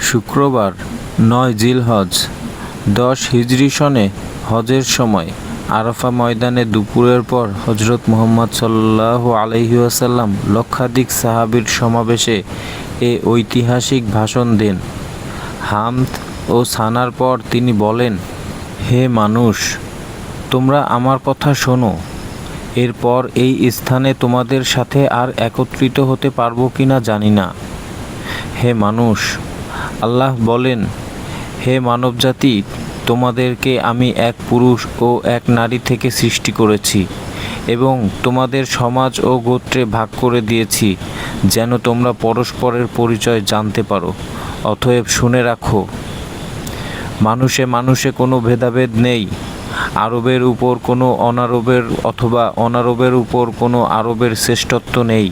শুক্রবার ৯ জিলহজ ১০ হিজরি সনে হজের সময় আরাফা ময়দানে দুপুরের পর হজরত মুহাম্মদ সাল্লাল্লাহু আলাইহি ওয়াসাল্লাম লক্ষাধিক সাহাবীর সমাবেশে এ ঐতিহাসিক ভাষণ দেন। হামদ ও সানার পর তিনি বলেন, হে মানুষ, তোমরা আমার কথা শোনো। এরপর এই স্থানে তোমাদের সাথে আর একত্রিত হতে পারবো কিনা জানি না। হে মানুষ, আল্লাহ বলেন, হে মানবজাতি, তোমাদেরকে আমি এক পুরুষ ও এক নারী থেকে সৃষ্টি করেছি এবং তোমাদের সমাজ ও গোত্রে ভাগ করে দিয়েছি যেন তোমরা পরস্পরের পরিচয় জানতে পারো। অতএব শুনে রাখো, মানুষে মানুষে কোনো ভেদাভেদ নেই। আরবের উপর কোনো অনারবের অথবা অনারবের উপর কোনো আরবের শ্রেষ্ঠত্ব নেই।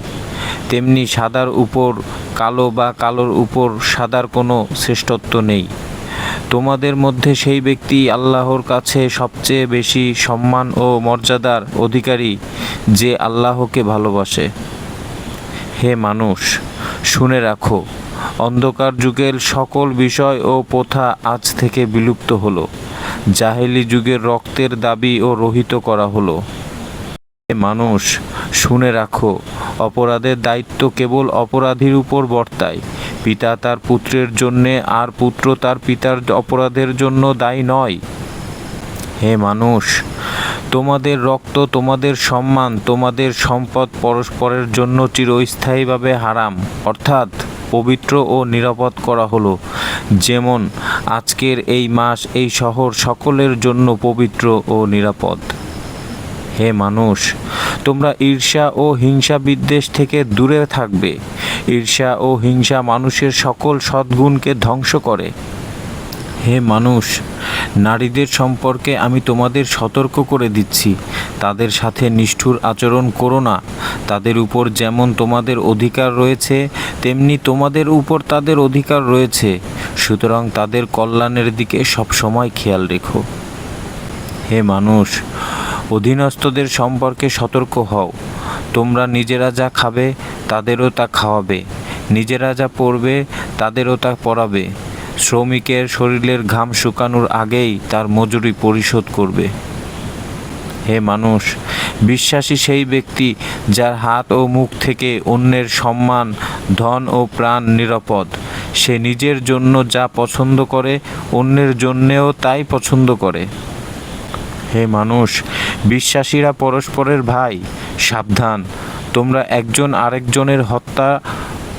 তেমনি সাদার উপর কালো বা কালোর উপর সাদার কোনো শ্রেষ্ঠত্ব নেই। তোমাদের মধ্যে সেই ব্যক্তি আল্লাহর কাছে সবচেয়ে বেশি সম্মান ও মর্যাদার অধিকারী যে আল্লাহকে ভালোবাসে। হে মানুষ, শুনে রাখো, অন্ধকার যুগের সকল বিষয় ও প্রথা আজ থেকে বিলুপ্ত হলো। জাহেলি যুগের রক্তের দাবি ও রহিত করা হলো। হে মানুষ, শুনে রাখো, অপরাধের দায়িত্ব কেবল অপরাধীর উপর বর্তায়। পিতা তার পুত্রের জন্যে আর পুত্র তার পিতার অপরাধের জন্য দায়ী নয়। হে মানুষ, তোমাদের রক্ত, তোমাদের সম্মান, তোমাদের সম্পদ পরস্পরের জন্য চিরস্থায়ীভাবে হারাম, অর্থাৎ পবিত্র ও নিরাপদ করা হলো। যেমন আজকের এই মাস, এই শহর সকলের জন্য পবিত্র ও নিরাপদ। হে মানুষ, তোমরা ঈর্ষা ও হিংসা বিদ্বেষ থেকে দূরে থাকবে। ঈর্ষা ও হিংসা মানুষের সকল সদ্গুণকে ধ্বংস করে। হে মানুষ, নারীদের সম্পর্কে আমি তোমাদের সতর্ক করে দিচ্ছি, তাদের সাথে নিষ্ঠুর আচরণ করো না। তাদের উপর যেমন তোমাদের অধিকার রয়েছে তেমনি তোমাদের উপর তাদের অধিকার রয়েছে, সুতরাং তাদের কল্যাণের দিকে সবসময় খেয়াল রেখো। হে মানুষ, অধীনস্থদের সম্পর্কে সতর্ক হও। তোমরা নিজেরা যা খাবে তাদেরও তা খাওয়াবে, নিজেরা যা পরবে তাদেরও তা পরাবে। শ্রমিকের শরীরের ঘাম শুকানোর আগেই তার মজুরি পরিশোধ করবে। হে মানুষ, বিশ্বাসী সেই ব্যক্তি যার হাত ও মুখ থেকে অন্যের সম্মান, ধন ও প্রাণ নিরাপদ। সে নিজের জন্য যা পছন্দ করে অন্যের জন্যেও তাই পছন্দ করে। হে মানুষ, বিশ্বাসীরা পরস্পরের ভাই। সাবধান, তোমরা একজন আরেকজনের হত্যা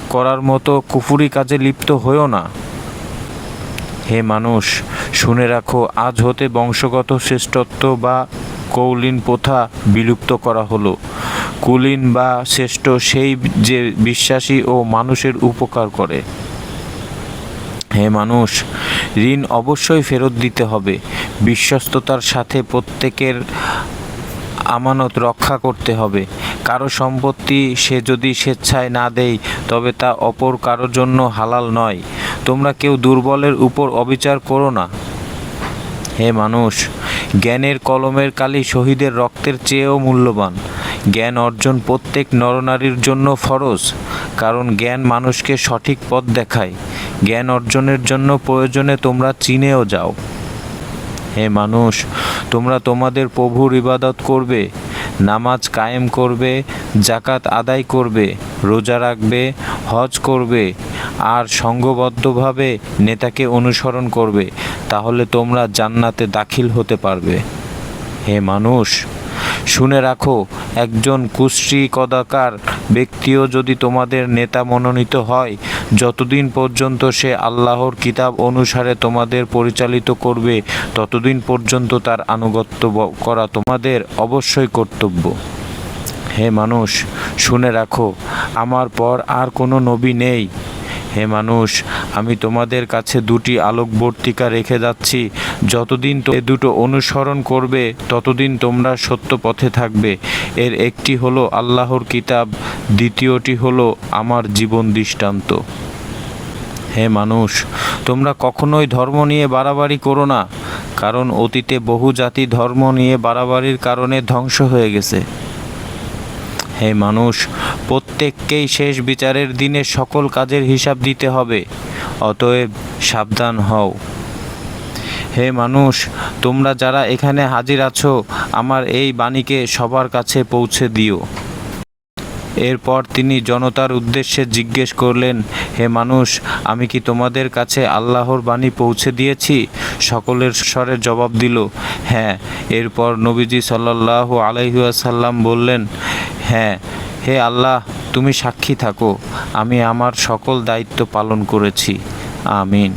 করার মতো কুফরি কাজে লিপ্ত হও না। হে মানুষ, শুনে রাখো, আজ হতে বংশগত শ্রেষ্ঠত্ব বা কৌলীন প্রথা বিলুপ্ত করা হলো। কুলীন বা শ্রেষ্ঠ সেই যে বিশ্বাসী ও মানুষের উপকার করে। হে মানুষ, ঋণ অবশ্যই ফেরত দিতে হবে। বিশ্বস্ততার সাথে প্রত্যেকের আমানত রক্ষা করতে হবে। কারো সম্পত্তি সে যদি স্বেচ্ছায় না দেয় তবে তা অপর কারোর জন্য হালাল নয়। তোমরা কেউ দুর্বলের উপর অবিচার করো না। হে মানুষ, জ্ঞানের কলমের কালি শহীদের রক্তের চেয়েও মূল্যবান। জ্ঞান অর্জন প্রত্যেক নরনারীর জন্য ফরজ, কারণ জ্ঞান মানুষকে সঠিক পথ দেখায়। জ্ঞান অর্জনের জন্য প্রয়োজনে তোমরা চীনেও যাও। হে মানুষ, তোমরা তোমাদের প্রভুর ইবাদত করবে, নামাজ কায়েম করবে, জাকাত আদায় করবে, রোজা রাখবে, হজ করবে আর সংঘবদ্ধভাবে নেতাকে অনুসরণ করবে, তাহলে তোমরা জান্নাতে দাখিল হতে পারবে। হে মানুষ, শুনে রাখো, একজন কুশ্রী কদাকার ব্যক্তিও যদি তোমাদের নেতা মনোনীত হয়, যতদিন পর্যন্ত সে আল্লাহর কিতাব অনুসারে তোমাদের পরিচালিত করবে ততদিন পর্যন্ত তার আনুগত্য করা তোমাদের অবশ্যই কর্তব্য। হে মানুষ, শুনে রাখো, আমার পর আর কোনো নবী নেই। হে মানুষ, আমি তোমাদের কাছে দুটি আলোকবর্তিকা রেখে যাচ্ছি। যতদিন এ দুটো অনুসরণ করবে ততদিন তোমরা সত্য পথে থাকবে। এর একটি হলো আল্লাহর কিতাব, দ্বিতীয়টি হলো আমার জীবন দৃষ্টান্ত। হে মানুষ, তোমরা কখনোই ধর্ম নিয়ে বাড়াবাড়ি করো না, কারণ অতীতে বহু জাতি ধর্ম নিয়ে বাড়াবাড়ির কারণে ধ্বংস হয়ে গেছে। হে মানুষ, প্রত্যেককেই শেষ বিচারের দিনে সকল কাজের হিসাব দিতে হবে। অতএব সাবধান হও। হে মানুষ, তোমরা যারা এখানে হাজির আছো, আমার এই বাণীকে সবার কাছে পৌঁছে দিও। এরপর তিনি জনতার উদ্দেশ্যে জিজ্ঞেস করলেন, হে মানুষ, আমি কি তোমাদের কাছে আল্লাহর বাণী পৌঁছে দিয়েছি? সকলের স্বরে জবাব দিল, হ্যাঁ। এরপর নবীজি সাল্লাল্লাহু আলাইহি ওয়াসাল্লাম বললেন, হ্যাঁ, হে আল্লাহ, তুমি সাক্ষী থাকো, আমি আমার সকল দায়িত্ব পালন করেছি। আমিন।